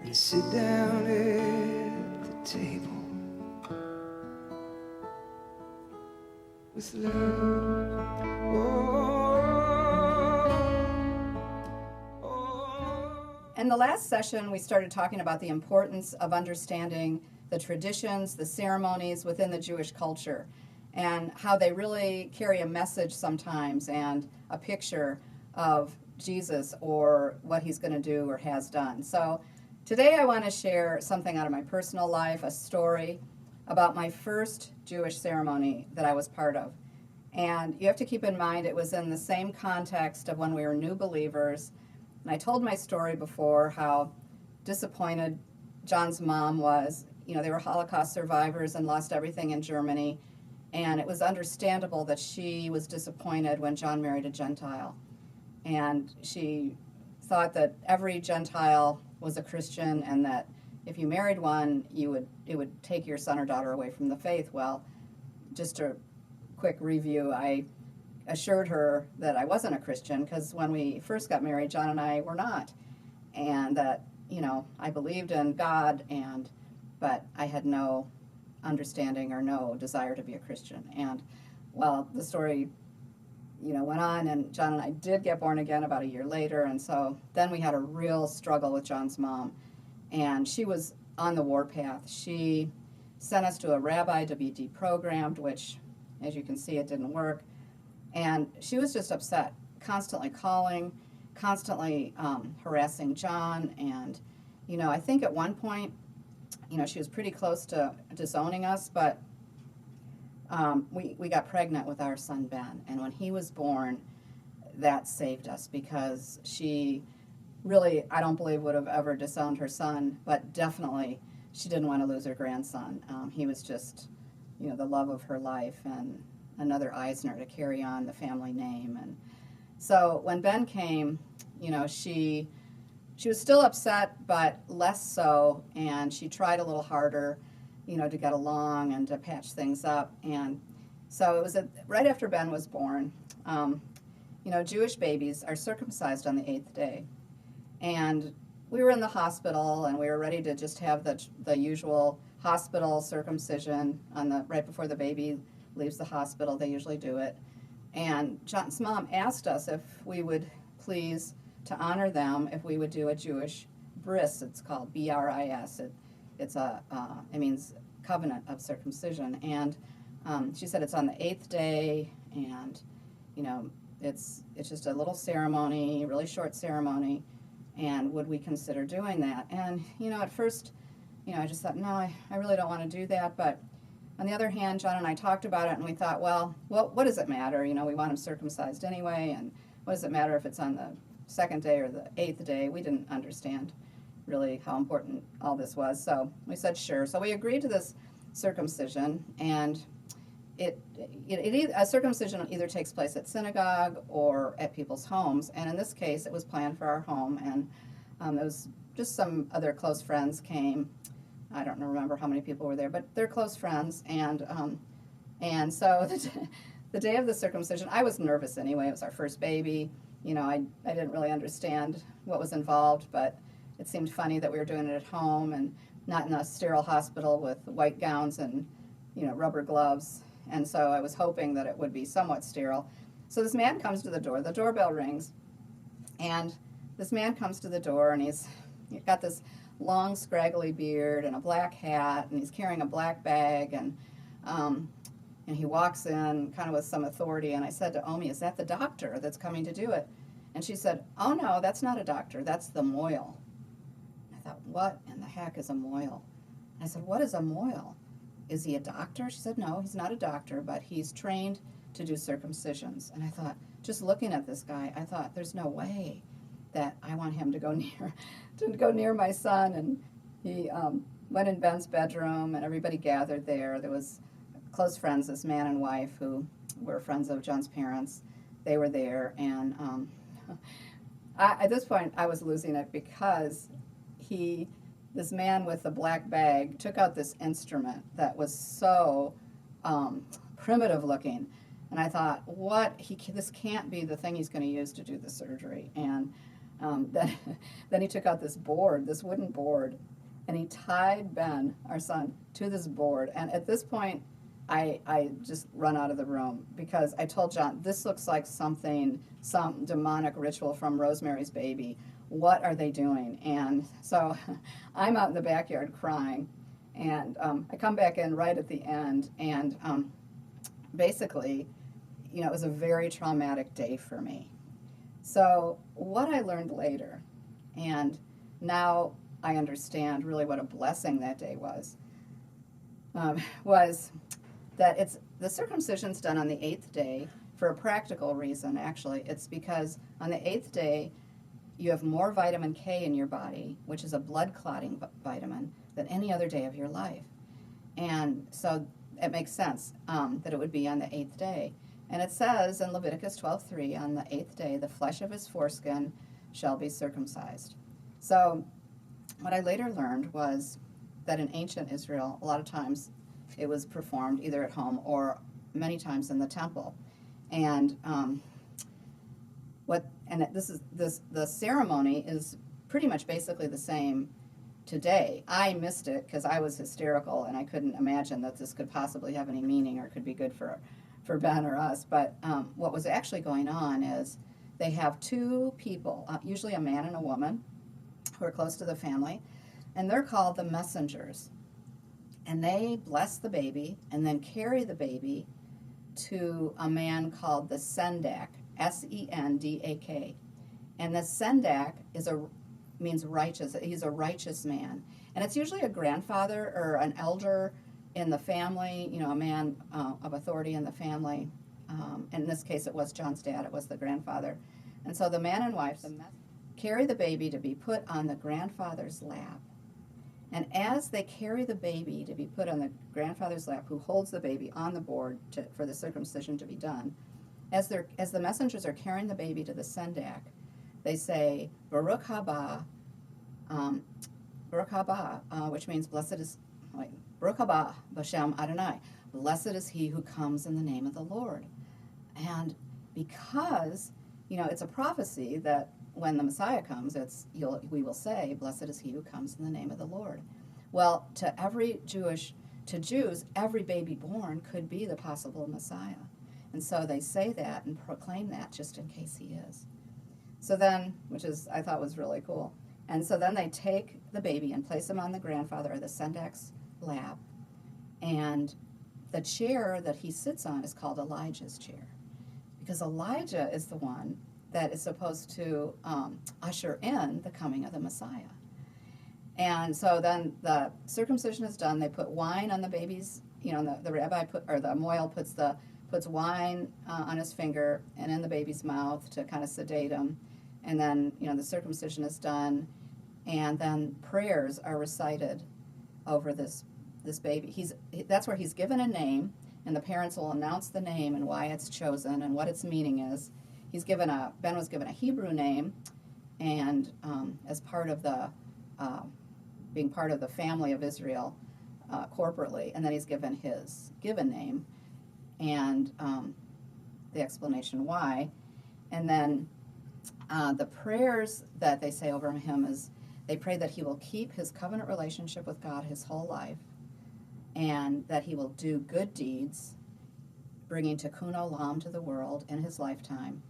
and sit down at the table with love. In the last session, we started talking about the importance of understanding the traditions, the ceremonies within the Jewish culture, and how they really carry a message sometimes and a picture of Jesus or what he's going to do or has done. So today I want to share something out of my personal life, a story about my first Jewish ceremony that I was part of. And you have to keep in mind it was in the same context of when we were new believers. And I told my story before how disappointed John's mom was. You know, they were Holocaust survivors and lost everything in Germany. And it was understandable that she was disappointed when John married a Gentile. And she thought that every Gentile was a Christian and that if you married one, it would take your son or daughter away from the faith. Well, just a quick review, I assured her that I wasn't a Christian because when we first got married, John and I were not. And that, you know, I believed in God, but I had no understanding or no desire to be a Christian. And, well, the story, you know, went on, and John and I did get born again about a year later, and so then we had a real struggle with John's mom. And she was on the warpath. She sent us to a rabbi to be deprogrammed, which, as you can see, it didn't work. And she was just upset, constantly calling, constantly harassing John. And, you know, I think at one point, you know, she was pretty close to disowning us, but we got pregnant with our son, Ben. And when he was born, that saved us because she really, I don't believe, would have ever disowned her son, but definitely she didn't want to lose her grandson. He was just, you know, the love of her life and another Eisner to carry on the family name. And so when Ben came, you know, she was still upset, but less so, and she tried a little harder, you know, to get along and to patch things up. And so it was right after Ben was born. You know, Jewish babies are circumcised on the 8th day. And we were in the hospital, and we were ready to just have the usual hospital circumcision right before the baby leaves the hospital. They usually do it. And John's mom asked us if we would please, to honor them, if we would do a Jewish bris. It's called B-R-I-S. It means covenant of circumcision. And she said it's on the 8th day, and, you know, it's just a little ceremony, really short ceremony, and would we consider doing that? And, you know, at first, you know, I just thought, no, I really don't want to do that. But on the other hand, John and I talked about it, and we thought, well, what does it matter? You know, we want him circumcised anyway, and what does it matter if it's on the 2nd day or the 8th day? We didn't understand really how important all this was, so we said sure. So we agreed to this circumcision, and a circumcision either takes place at synagogue or at people's homes, and in this case, it was planned for our home, and it was just some other close friends came. I don't remember how many people were there, but they're close friends, and so the day of the circumcision, I was nervous anyway. It was our first baby. You know, I didn't really understand what was involved, but it seemed funny that we were doing it at home and not in a sterile hospital with white gowns and, you know, rubber gloves. And so I was hoping that it would be somewhat sterile. So this man comes to the door. The doorbell rings, and this man comes to the door, and he's got this long, scraggly beard and a black hat, and he's carrying a black bag, and he walks in kind of with some authority. And I said to Omi, is that the doctor that's coming to do it? And she said, oh, no, that's not a doctor. That's the moil. I thought, what in the heck is a moil? And I said, what is a moil? Is he a doctor? She said, no, he's not a doctor, but he's trained to do circumcisions. And I thought, just looking at this guy, I thought, there's no way that I want him to go near my son. And he went in Ben's bedroom, and everybody gathered there. There was close friends, this man and wife who were friends of John's parents. They were there, and at this point I was losing it because this man with the black bag took out this instrument that was so primitive looking, and I thought, this can't be the thing he's going to use to do the surgery. And Then, then he took out this board, this wooden board, and he tied Ben, our son, to this board. And at this point, I just run out of the room because I told John, this looks like some demonic ritual from Rosemary's Baby. What are they doing? And so I'm out in the backyard crying. And I come back in right at the end. And basically, it was a very traumatic day for me. So what I learned later, and now I understand really what a blessing that day was that the circumcision's done on the 8th day for a practical reason, actually. It's because on the 8th day, you have more vitamin K in your body, which is a blood clotting vitamin, than any other day of your life. And so it makes sense that it would be on the 8th day. And it says in Leviticus 12:3, on the 8th day, the flesh of his foreskin shall be circumcised. So what I later learned was that in ancient Israel, a lot of times it was performed either at home or many times in the temple. And the ceremony is pretty much basically the same today. I missed it because I was hysterical and I couldn't imagine that this could possibly have any meaning or could be good for Ben or us. But what was actually going on is they have two people, usually a man and a woman, who are close to the family, and they're called the messengers. And they bless the baby and then carry the baby to a man called the sendak, Sendak. And the sendak means righteous. He's a righteous man. And it's usually a grandfather or an elder in the family, a man of authority in the family. And in this case, it was John's dad. It was the grandfather. And so the man and wife carry the baby to be put on the grandfather's lap. And as they carry the baby to be put on the grandfather's lap, who holds the baby on the board for the circumcision to be done, as the messengers are carrying the baby to the sendak, they say, Baruch haba, which means Baruch haba b'shem Adonai, blessed is he who comes in the name of the Lord. And because, it's a prophecy that when the Messiah comes, we will say, blessed is he who comes in the name of the Lord. Well, to Jews, every baby born could be the possible Messiah. And so they say that and proclaim that just in case he is. So then, I thought was really cool. And so then they take the baby and place him on the grandfather or the sendak's lap. And the chair that he sits on is called Elijah's chair. Because Elijah is the one that is supposed to usher in the coming of the Messiah. And so then the circumcision is done. They put wine on the baby's, the rabbi the moil puts wine on his finger and in the baby's mouth to kind of sedate him. And then, the circumcision is done. And then prayers are recited over this baby. That's where he's given a name, and the parents will announce the name and why it's chosen and what its meaning is. Ben was given a Hebrew name, and as part of being part of the family of Israel corporately, and then he's given his given name and the explanation why. And then the prayers that they say over him is they pray that he will keep his covenant relationship with God his whole life, and that he will do good deeds, bringing tikkun olam to the world in his lifetime,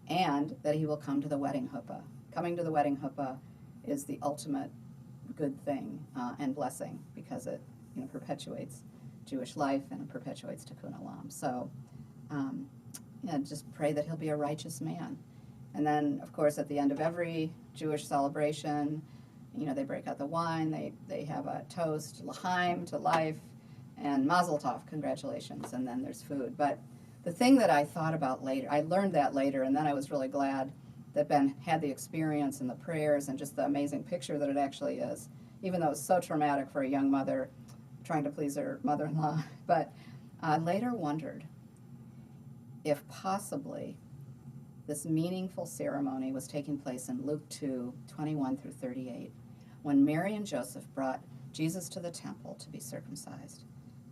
and that he will come to the wedding chuppah. Coming to the wedding chuppah is the ultimate good thing and blessing because it perpetuates Jewish life and it perpetuates tikkun olam. So just pray that he'll be a righteous man. And then, of course, at the end of every Jewish celebration, they break out the wine, they have a toast, l'chaim, to life, and mazel tov, congratulations, and then there's food. But the thing that I thought about later, I learned that later, and then I was really glad that Ben had the experience and the prayers and just the amazing picture that it actually is, even though it was so traumatic for a young mother trying to please her mother-in-law. But I later wondered if possibly this meaningful ceremony was taking place in Luke 2:21 through 38, when Mary and Joseph brought Jesus to the temple to be circumcised.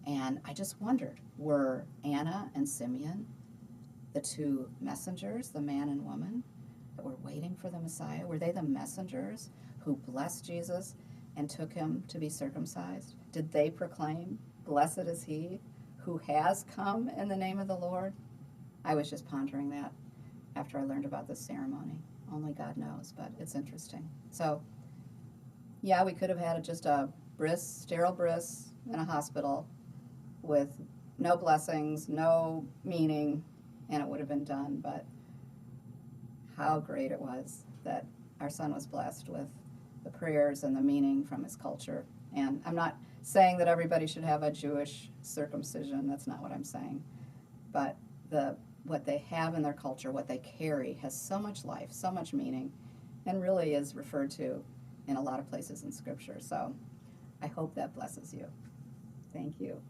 And I just wondered, were Anna and Simeon the two messengers, the man and woman? that were waiting for the Messiah? Were they the messengers who blessed Jesus and took him to be circumcised? Did they proclaim, "Blessed is he who has come in the name of the Lord"? I was just pondering that after I learned about this ceremony. Only God knows, but it's interesting. So, yeah, we could have had just a bris, sterile bris in a hospital with no blessings, no meaning, and it would have been done. But how great it was that our son was blessed with the prayers and the meaning from his culture. And I'm not saying that everybody should have a Jewish circumcision. That's not what I'm saying. But what they have in their culture, what they carry, has so much life, so much meaning, and really is referred to in a lot of places in Scripture. So I hope that blesses you. Thank you.